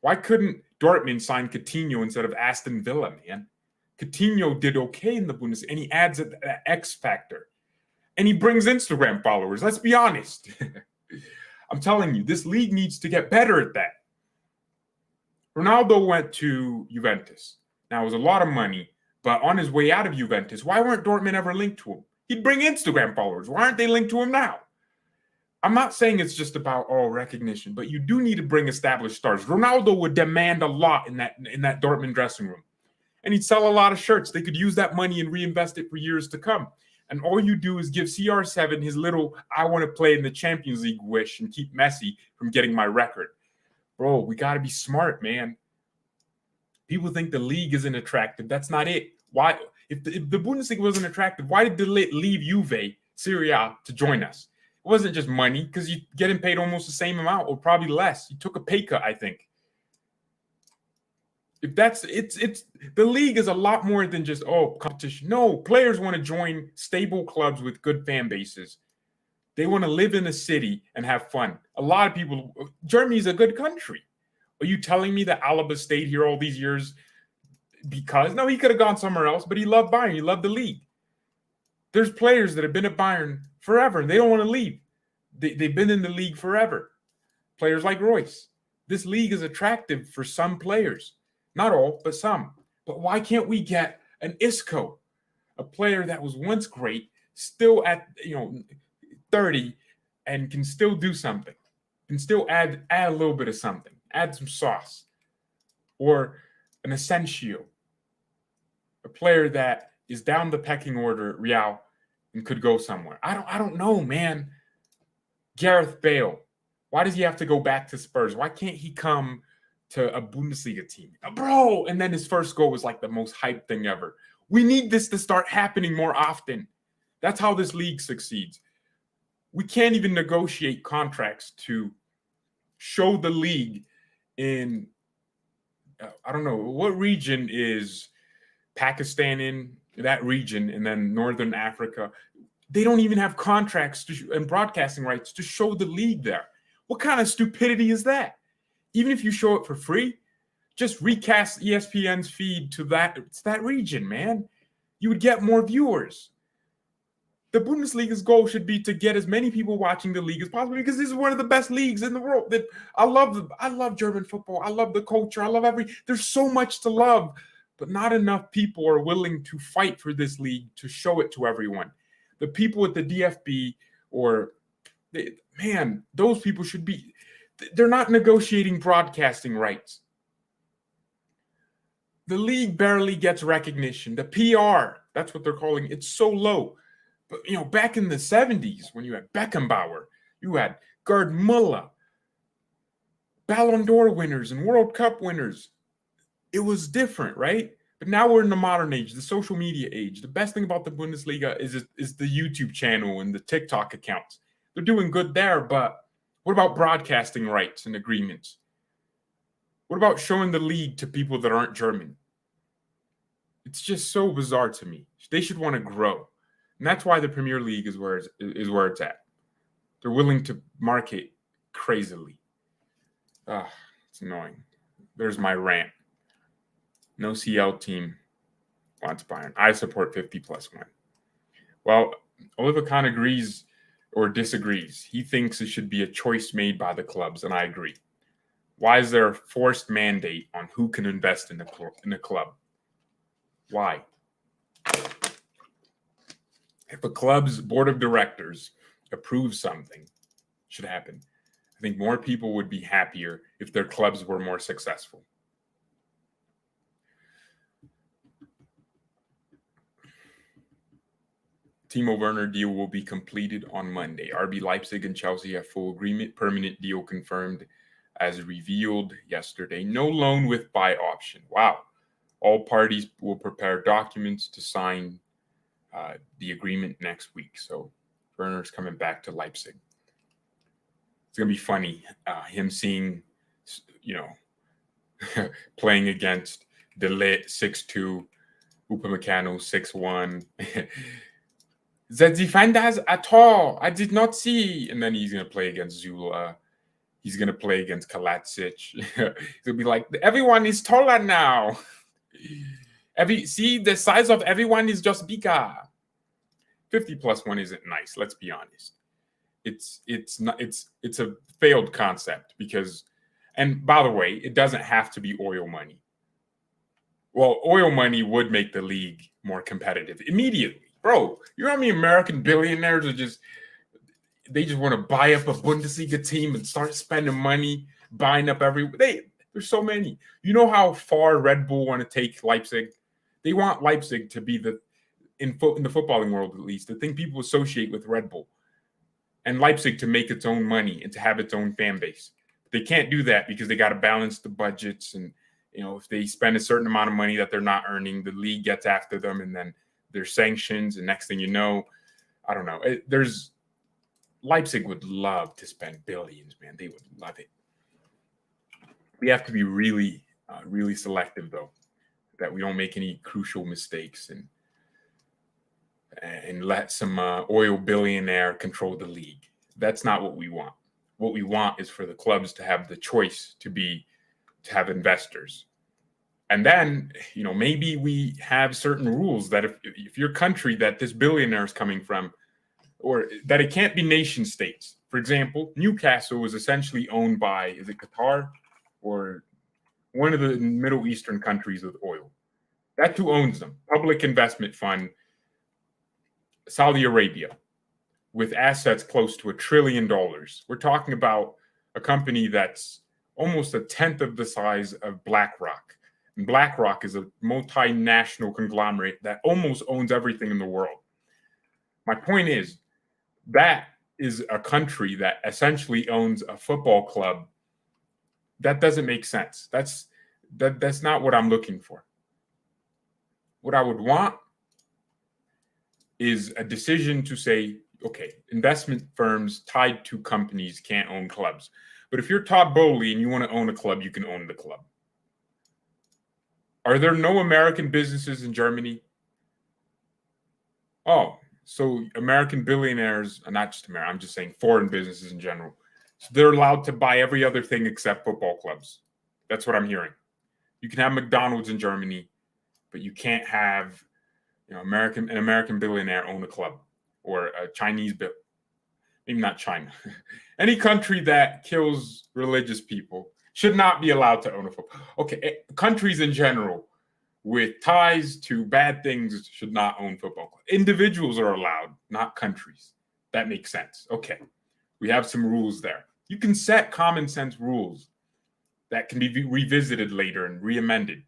Why couldn't Dortmund sign Coutinho instead of Aston Villa, man? Coutinho did okay in the Bundesliga, and he adds an X factor. And he brings Instagram followers. Let's be honest. I'm telling you, this league needs to get better at that. Ronaldo went to Juventus. Now, it was a lot of money, but on his way out of Juventus, why weren't Dortmund ever linked to him? He'd bring Instagram followers. Why aren't they linked to him now? I'm not saying it's just about recognition, but you do need to bring established stars. Ronaldo would demand a lot in that Dortmund dressing room. And he'd sell a lot of shirts. They could use that money and reinvest it for years to come. And all you do is give CR7 his little I want to play in the Champions League wish and keep Messi from getting my record. Bro, we got to be smart, man. People think the league isn't attractive. That's not it. Why? If the Bundesliga wasn't attractive, why did they leave Juve, Serie A, to join us? It wasn't just money, because you're getting paid almost the same amount, or probably less. You took a pay cut, I think. If that's it's the league is a lot more than just competition. No, players want to join stable clubs with good fan bases. They want to live in a city and have fun. A lot of people. Germany's a good country. Are you telling me that Alaba stayed here all these years because no, he could have gone somewhere else, but he loved Bayern. He loved the league. There's players that have been at Bayern forever and they don't want to leave. They've been in the league forever. Players like Royce. This league is attractive for some players. Not all, but some. But why can't we get an Isco, a player that was once great, still at 30, and can still do something, can still add a little bit of something, add some sauce, or an Asensio, a player that is down the pecking order at Real and could go somewhere. I don't know, man. Gareth Bale, why does he have to go back to Spurs? Why can't he come to a Bundesliga team? Bro, and then his first goal was like the most hyped thing ever. We need this to start happening more often. That's how this league succeeds. We can't even negotiate contracts to show the league in, I don't know, what region is Pakistan in, that region, and then Northern Africa. They don't even have contracts and broadcasting rights to show the league there. What kind of stupidity is that? Even if you show it for free, just recast ESPN's feed to that region, man. You would get more viewers. The Bundesliga's goal should be to get as many people watching the league as possible, because this is one of the best leagues in the world. I love German football. I love the culture. I love there's so much to love, but not enough people are willing to fight for this league to show it to everyone. The people at the DFB those people should be, they're not negotiating broadcasting rights. The league barely gets recognition. The PR, that's what they're calling it. It's so low. But, back in the 70s, when you had Beckenbauer, you had Gerd Müller, Ballon d'Or winners and World Cup winners. It was different, right? But now we're in the modern age, the social media age. The best thing about the Bundesliga is the YouTube channel and the TikTok accounts. They're doing good there, but what about broadcasting rights and agreements? What about showing the league to people that aren't German? It's just so bizarre to me. They should want to grow. And that's why the Premier League is where it's at. They're willing to market crazily. It's annoying. There's my rant. No CL team wants Bayern. I support 50+1. Well, Oliver Kahn agrees or disagrees. He thinks it should be a choice made by the clubs, and I agree. Why is there a forced mandate on who can invest in the club? Why? If a club's board of directors approves something, it should happen. I think more people would be happier if their clubs were more successful. Timo Werner deal will be completed on Monday. RB Leipzig and Chelsea have full agreement. Permanent deal confirmed as revealed yesterday. No loan with buy option. Wow. All parties will prepare documents to sign the agreement next week. So Werner's coming back to Leipzig. It's going to be funny, him seeing, playing against De Ligt 6'2", Upamecano 6'1". The defenders at all, I did not see. And then he's going to play against Zula. He's going to play against Kalacic. He'll be like, everyone is taller now. See, the size of everyone is just bigger. 50+1 isn't nice, let's be honest. It's a failed concept because, and by the way, it doesn't have to be oil money. Well, oil money would make the league more competitive immediately. Bro, you know how many American billionaires they just want to buy up a Bundesliga team and start spending money, buying up there's so many. You know how far Red Bull want to take Leipzig? They want Leipzig to be in the footballing world, at least, the thing people associate with Red Bull. And Leipzig to make its own money and to have its own fan base. They can't do that because they got to balance the budgets. And, if they spend a certain amount of money that they're not earning, the league gets after them and then there's sanctions. And next thing you know, I don't know. Leipzig would love to spend billions, man. They would love it. We have to be really, really selective, though, that we don't make any crucial mistakes and let some oil billionaire control the league. That's not what we want. What we want is for the clubs to have the choice to have investors. And then, maybe we have certain rules that if your country that this billionaire is coming from, or that it can't be nation states. For example, Newcastle was essentially owned by, is it Qatar or one of the Middle Eastern countries with oil? That's who owns them. Public investment fund, Saudi Arabia, with assets close to $1 trillion. We're talking about a company that's almost a tenth of the size of BlackRock. And BlackRock is a multinational conglomerate that almost owns everything in the world. My point is, that is a country that essentially owns a football club. That doesn't make sense. That's not what I'm looking for. What I would want is a decision to say, okay, investment firms tied to companies can't own clubs. But if you're Todd Bowley and you want to own a club, you can own the club. Are there no American businesses in Germany? Oh, so American billionaires, not just American, I'm just saying foreign businesses in general. So they're allowed to buy every other thing except football clubs. That's what I'm hearing. You can have McDonald's in Germany, but you can't have an American billionaire own a club, or a Chinese maybe not China. Any country that kills religious people should not be allowed to own a football. Okay, countries in general with ties to bad things should not own football clubs. Individuals are allowed, not countries. That makes sense. Okay, we have some rules there. You can set common sense rules that can be revisited later and re-amended.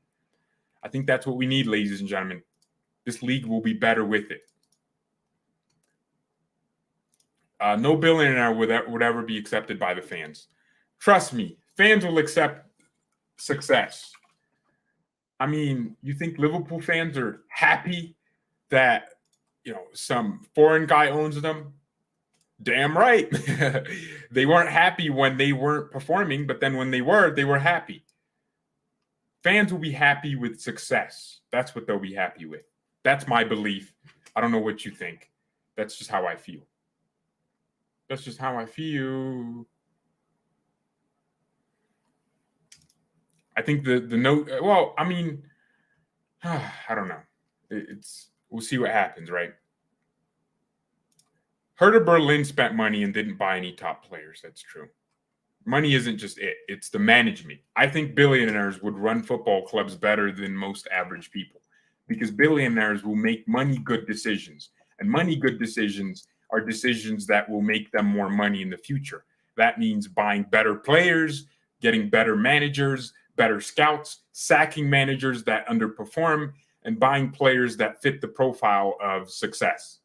I think that's what we need, ladies and gentlemen. This league will be better with it. No billionaire would ever be accepted by the fans. Trust me, fans will accept success. I mean, you think Liverpool fans are happy that, some foreign guy owns them? Damn right. They weren't happy when they weren't performing, but then when they were happy. Fans will be happy with success. That's what they'll be happy with. That's my belief. I don't know what you think. That's just how I feel. That's just how I feel. I think the note, well, I mean, I don't know. We'll see what happens, right? Hertha Berlin spent money and didn't buy any top players. That's true. Money isn't just it. It's the management. I think billionaires would run football clubs better than most average people because billionaires will make money-good decisions. And money-good decisions are decisions that will make them more money in the future. That means buying better players, getting better managers, better scouts, sacking managers that underperform, and buying players that fit the profile of success.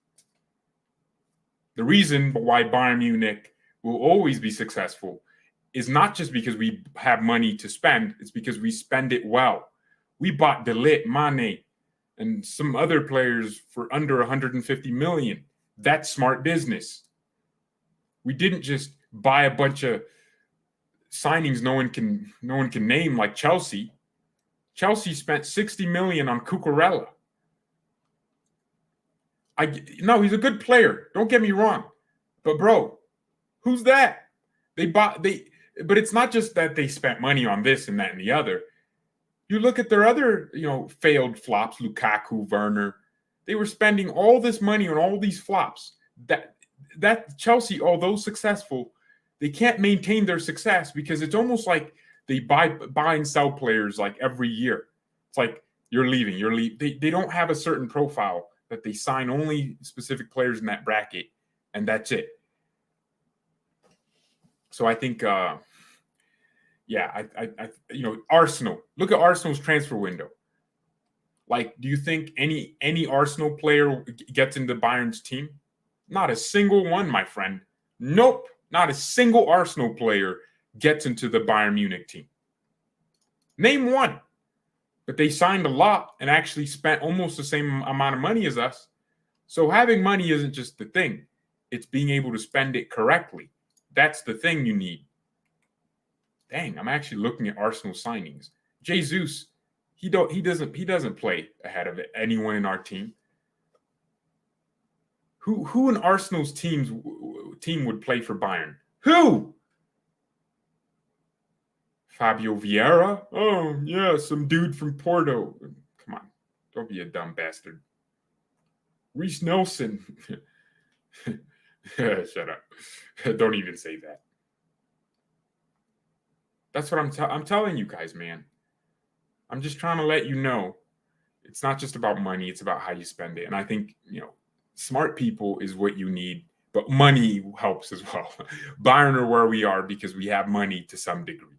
The reason why Bayern Munich will always be successful is not just because we have money to spend, it's because we spend it well. We bought De Ligt, Mane, and some other players for under 150 million. That's smart business. We didn't just buy a bunch of signings no one can name, like Chelsea. Chelsea spent 60 million on Cucurella. No, he's a good player. Don't get me wrong. But bro, who's that? But it's not just that they spent money on this and that and the other. You look at their other, failed flops, Lukaku, Werner. They were spending all this money on all these flops. That Chelsea, although successful, they can't maintain their success because it's almost like they buy and sell players like every year. It's like you're leaving. They don't have a certain profile that they sign only specific players in that bracket, and that's it. So I think, Arsenal. Look at Arsenal's transfer window. Like, do you think any Arsenal player gets into Bayern's team? Not a single one, my friend. Nope, not a single Arsenal player gets into the Bayern Munich team. Name one. But they signed a lot and actually spent almost the same amount of money as us. So having money isn't just the thing. It's being able to spend it correctly. That's the thing you need. Dang, I'm actually looking at Arsenal signings. Jesus, he doesn't play ahead of anyone in our team. Who in Arsenal's team would play for Bayern? Who? Fabio Vieira? Oh, yeah, some dude from Porto. Come on, don't be a dumb bastard. Reece Nelson. Shut up. Don't even say that. That's what I'm telling you guys, man. I'm just trying to let you know it's not just about money, it's about how you spend it. And I think, smart people is what you need, but money helps as well. Bayern are where we are because we have money to some degree.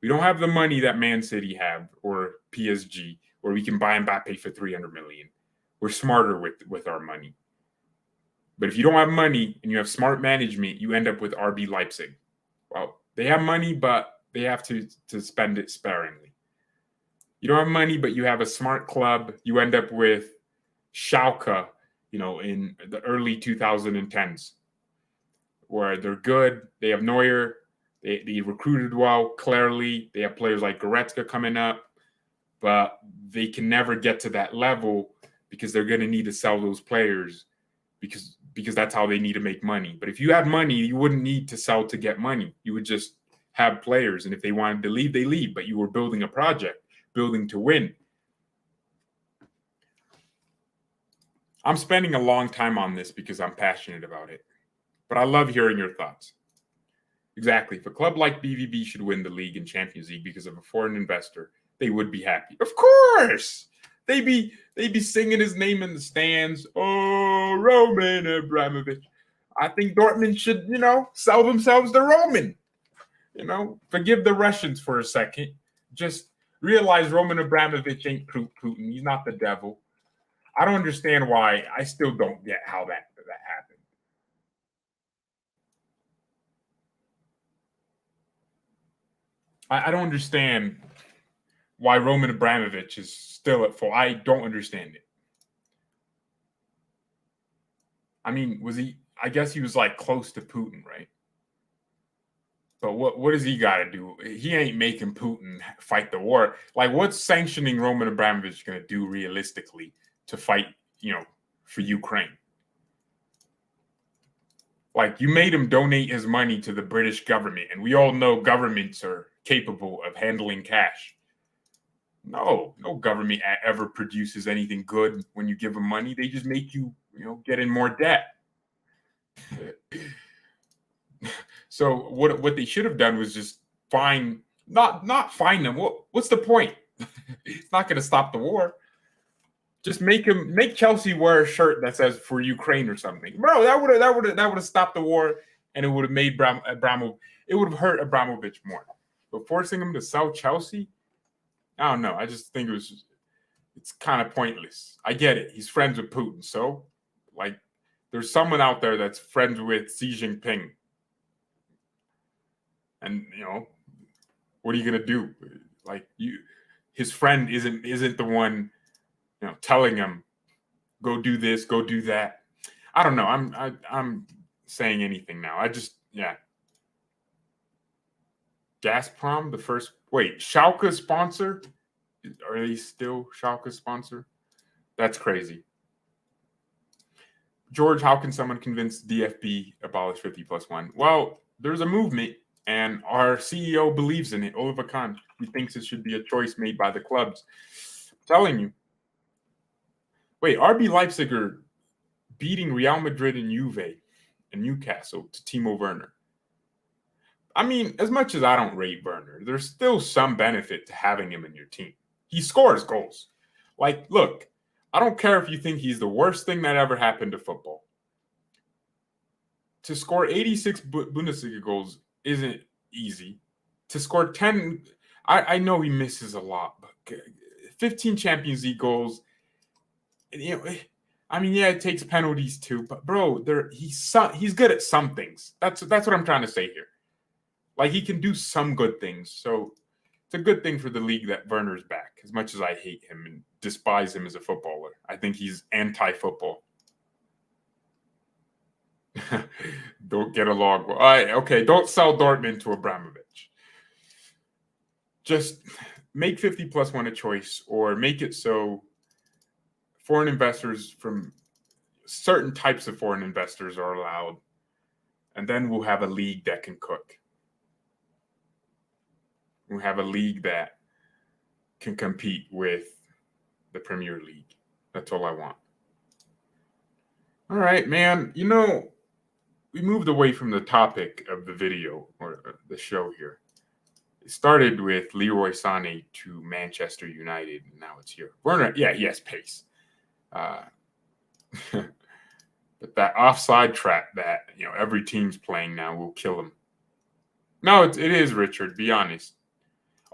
We don't have the money that Man City have or PSG, where we can buy Mbappe for 300 million. We're smarter with our money. But if you don't have money and you have smart management, you end up with RB Leipzig. Well, they have money, but they have to spend it sparingly. You don't have money, but you have a smart club. You end up with Schalke, in the early 2010s, where they're good. They have Neuer. They recruited well, clearly. They have players like Goretzka coming up, but they can never get to that level because they're going to need to sell those players because that's how they need to make money. But if you had money, you wouldn't need to sell to get money. You would just have players, and if they wanted to leave, they leave. But you were building a project, building to win. I'm spending a long time on this because I'm passionate about it. But I love hearing your thoughts. Exactly. If a club like BVB should win the league and Champions League because of a foreign investor, they would be happy. Of course. They'd be singing his name in the stands. Oh, Roman Abramovich. I think Dortmund should, sell themselves to Roman. Forgive the Russians for a second. Just realize Roman Abramovich ain't Putin. He's not the devil. I don't understand why. I still don't get how that happened. I don't understand why Roman Abramovich is still at fault. I don't understand it. I mean, was he? I guess he was like close to Putin, right? But what does he got to do? He ain't making Putin fight the war. Like, what's sanctioning Roman Abramovich going to do realistically to fight, for Ukraine? Like, you made him donate his money to the British government, and we all know governments are capable of handling cash. No government ever produces anything good when you give them money. They just make you, get in more debt. So what they should have done was just not fine them. What's the point? It's not going to stop the war. Just make Chelsea wear a shirt that says "for Ukraine" or something, bro. That would have stopped the war, and it would have made it would have hurt Abramovich more. But forcing him to sell Chelsea, I don't know. I just think it's kind of pointless. I get it. He's friends with Putin, so There's someone out there that's friends with Xi Jinping. And, what are you going to do? Like, his friend isn't the one, telling him, go do this, go do that. I don't know. I'm saying anything now. Gazprom, the first. Wait, Schalke sponsor? Are they still Schalke sponsor? That's crazy. George, how can someone convince DFB abolish 50+1? Well, there's a movement, and our CEO believes in it. Oliver Kahn, he thinks it should be a choice made by the clubs. I'm telling you. Wait, RB Leipzig are beating Real Madrid and Juve and Newcastle to Timo Werner. I mean, as much as I don't rate Werner, there's still some benefit to having him in your team. He scores goals. Like, look, I don't care if you think he's the worst thing that ever happened to football. To score 86 Bundesliga goals isn't easy. To score 10, I know he misses a lot, but 15 Champions League goals, it takes penalties too, but bro, he's good at some things. That's what I'm trying to say here. Like, he can do some good things. So it's a good thing for the league that Werner's back, as much as I hate him and despise him as a footballer. I think he's anti-football. Don't get along. Okay, don't sell Dortmund to Abramovich. Just make 50+1 a choice, or make it so foreign investors from certain types of foreign investors are allowed, and then we'll have a league that can cook. We'll have a league that can compete with the Premier League. That's all I want. All right, man. We moved away from the topic of the video or the show here. It started with Leroy Sané to Manchester United, and now it's here. Werner, yeah, he has pace. But that offside trap that every team's playing now will kill him. No, it is, Richard. Be honest.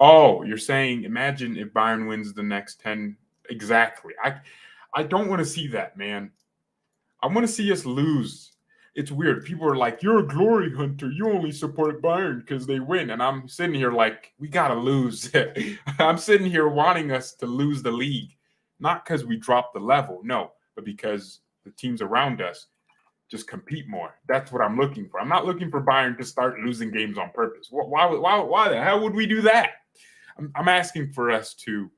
Oh, you're saying, imagine if Bayern wins the next 10. Exactly. I don't want to see that, man. I want to see us lose. It's weird. People are like, you're a glory hunter. You only support Bayern because they win. And I'm sitting here like, we got to lose. I'm sitting here wanting us to lose the league. Not because we dropped the level, no, but because the teams around us just compete more. That's what I'm looking for. I'm not looking for Bayern to start losing games on purpose. Why the hell would we do that? I'm asking for us to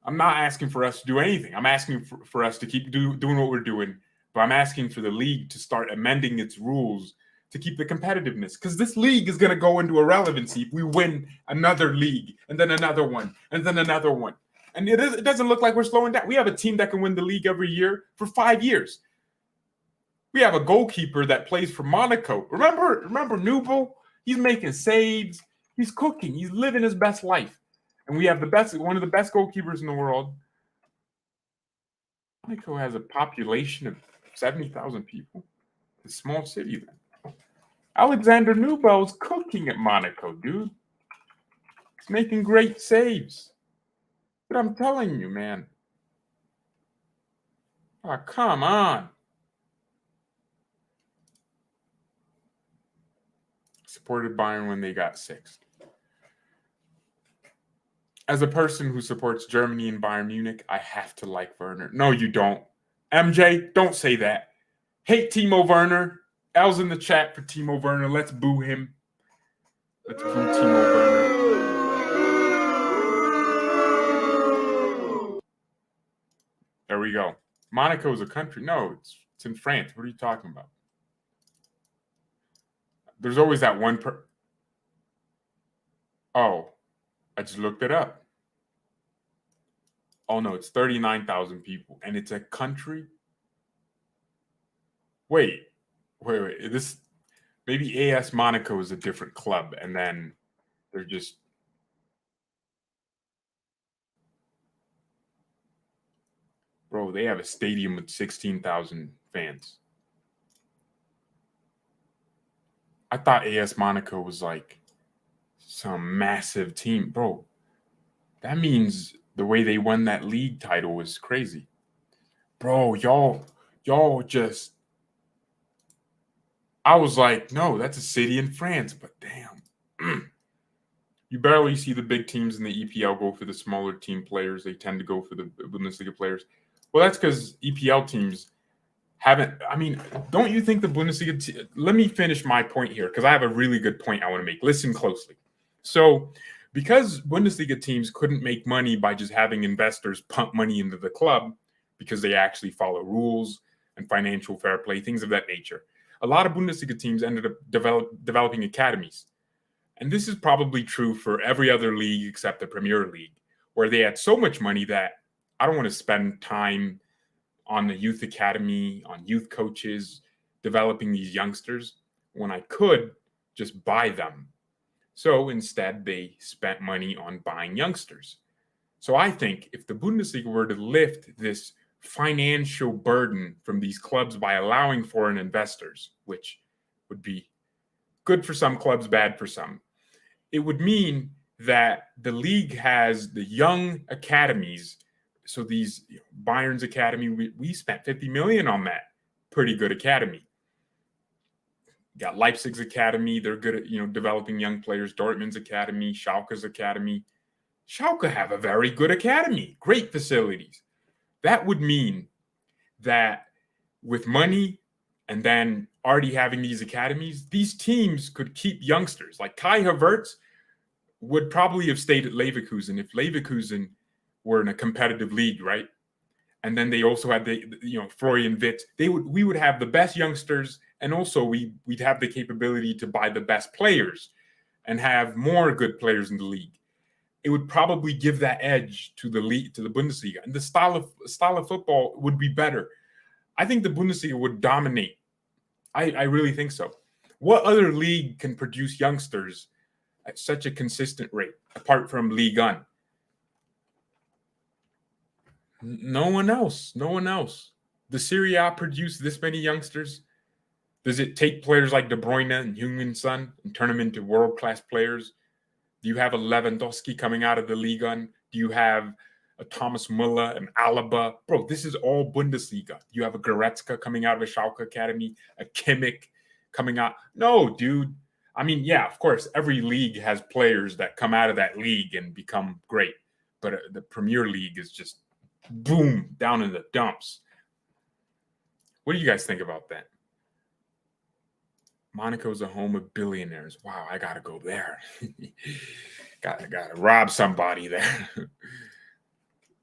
I'm not asking for us to do anything. I'm asking for us to keep doing what we're doing, but I'm asking for the league to start amending its rules to keep the competitiveness, because this league is going to go into irrelevancy if we win another league and then another one and then another one. And it doesn't look like we're slowing down. We have a team that can win the league every year for 5 years. We have a goalkeeper that plays for Monaco. Remember Nubel? He's making saves. He's cooking. He's living his best life. And we have one of the best goalkeepers in the world. Monaco has a population of 70,000 people. It's a small city then. Alexander Nubel's cooking at Monaco, dude. He's making great saves. But I'm telling you, man. Oh, come on. Supported Bayern when they got sixth. As a person who supports Germany and Bayern Munich, I have to like Werner. No, you don't. MJ, don't say that. Hate Timo Werner. L's in the chat for Timo Werner. Let's boo him. Let's boo Timo Werner. There we go. Monaco is a country. No, it's in France. What are you talking about? There's always that one Oh, I just looked it up. Oh, no, it's 39,000 people. And it's a country? Wait. This maybe AS Monaco is a different club, and then they're just bro, they have a stadium with 16,000 fans. I thought AS Monaco was like some massive team. Bro, that means the way they won that league title was crazy. bro, y'all just. I was like, no, that's a city in France, but damn. You barely see the big teams in the EPL go for the smaller team players. They tend to go for the Bundesliga players. Well, that's because EPL teams haven't. I mean, don't you think the Bundesliga? Let me finish my point here because I have a really good point I want to make. Listen closely. So, because Bundesliga teams couldn't make money by just having investors pump money into the club because they actually follow rules and financial fair play, things of that nature, a lot of Bundesliga teams ended up developing academies. And this is probably true for every other league except the Premier League, where they had so much money that I don't want to spend time on the youth academy, on youth coaches, developing these youngsters when I could just buy them. So instead, they spent money on buying youngsters. So I think if the Bundesliga were to lift this financial burden from these clubs by allowing foreign investors, which would be good for some clubs, bad for some, it would mean that the league has the young academies. So these Bayern's academy, we spent 50 million on that. Pretty good academy. Got Leipzig's academy. They're good at, developing young players. Dortmund's academy, Schalke's academy. Schalke have a very good academy. Great facilities. That would mean that with money and then already having these academies, these teams could keep youngsters. Like Kai Havertz would probably have stayed at Leverkusen if Leverkusen were in a competitive league, right? And then they also had Florian Wirtz. We would have the best youngsters, and also we'd have the capability to buy the best players and have more good players in the league. It would probably give that edge to the league, to the Bundesliga, and the style of football would be better. I think the Bundesliga would dominate. I really think so. What other league can produce youngsters at such a consistent rate, apart from Ligue 1? No one else. No one else. Does Serie A produce this many youngsters? Does it take players like De Bruyne and Heung-min Son and turn them into world-class players? Do you have a Lewandowski coming out of the Ligue 1? Do you have a Thomas Müller and Alaba? Bro, this is all Bundesliga. You have a Goretzka coming out of a Schalke academy, a Kimmich coming out. No, dude. I mean, yeah, of course, every league has players that come out of that league and become great. But the Premier League is just boom, down in the dumps. What do you guys think about that? Monaco's a home of billionaires. Wow, I gotta go there. gotta rob somebody there.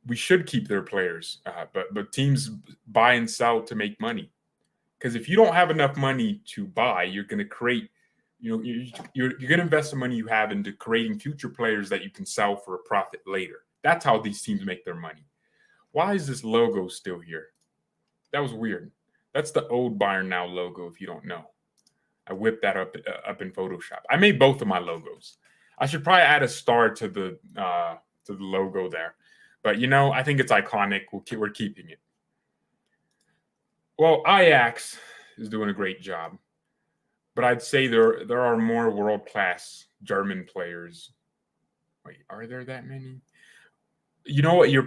We should keep their players, but teams buy and sell to make money. Because if you don't have enough money to buy, you're going to create. You're going to invest the money you have into creating future players that you can sell for a profit later. That's how these teams make their money. Why is this logo still here? That was weird. That's the old BayernNow logo, if you don't know. I whipped that up in Photoshop. I made both of my logos. I should probably add a star to the logo there. But, I think it's iconic. We're keeping it. Well, Ajax is doing a great job. But I'd say there are more world-class German players. Wait, are there that many? You know what? You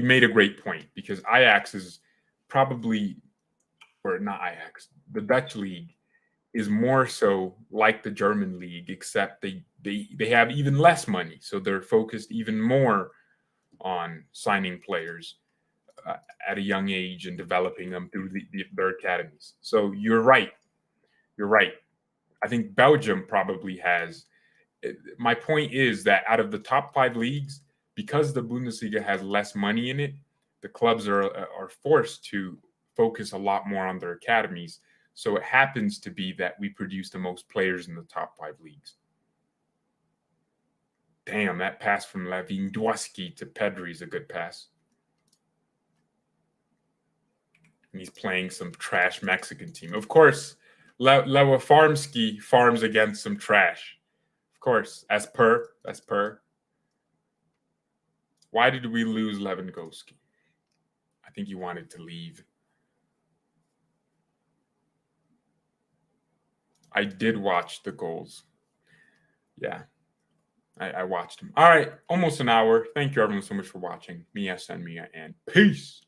made a great point, because Ajax is probably, or not Ajax, the Dutch league is more so like the German league, except they have even less money. So they're focused even more on signing players at a young age and developing them through their academies. So you're right. You're right. I think Belgium probably has. My point is that out of the top 5 leagues, because the Bundesliga has less money in it, the clubs are forced to focus a lot more on their academies. So it happens to be that we produce the most players in the top 5 leagues. Damn, that pass from Lewandowski to Pedri is a good pass. And he's playing some trash Mexican team. Of course, Lewandowski farms against some trash. Of course, as per. Why did we lose Lewandowski? I think he wanted to leave. I did watch the goals. Yeah, I watched them. All right, almost an hour. Thank you everyone so much for watching. Mia, and peace.